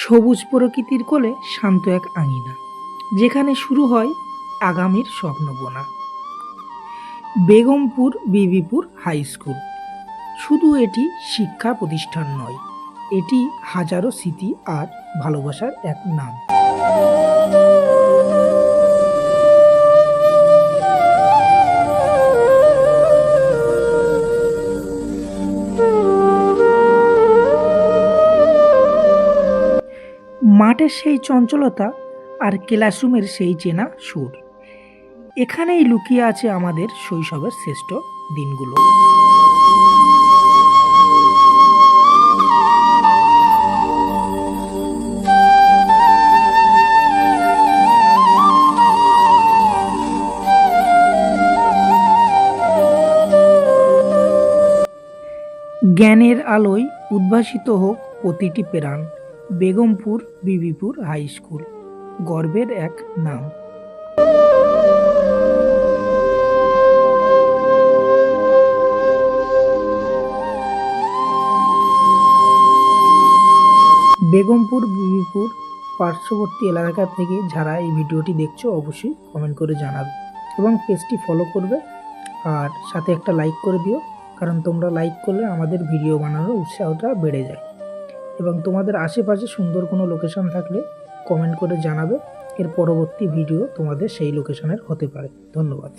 সবুজ প্রকৃতির কোলে শান্ত এক আঙিনা, যেখানে শুরু হয় আগামীর স্বপ্ন বোনা। বেগমপুর বিবিপুর হাই স্কুল শুধু এটি শিক্ষা প্রতিষ্ঠান নয়, এটি হাজারো স্মৃতি আর ভালোবাসার এক নাম। মাঠের সেই চঞ্চলতা আর ক্লাসরুমের সেই চেনা সুর, এখানেই লুকিয়ে আছে আমাদের শৈশবের শ্রেষ্ঠ দিনগুলো। জ্ঞানের আলোয় উদ্ভাসিত হোক প্রতিটি প্রাণ। বেগমপুর বিবিপুর হাই স্কুল গর্বের এক নাম। বেগমপুর বিবিপুর পার্শ্ববর্তী এলাকা থেকে যারা এই ভিডিওটি দেখছো অবশ্যই কমেন্ট করে জানাবে এবং পেজটি ফলো করবে, আর সাথে একটা লাইক করে দিও, কারণ তোমরা লাইক করলে আমাদের ভিডিও বানানোর উৎসাহটা বেড়ে যায়। এবং তোমাদের আশেপাশে সুন্দর কোনো লোকেশন থাকলে কমেন্ট করে জানাবে, এর পরবর্তী ভিডিও তোমাদের সেই লোকেশনের হতে পারে। ধন্যবাদ।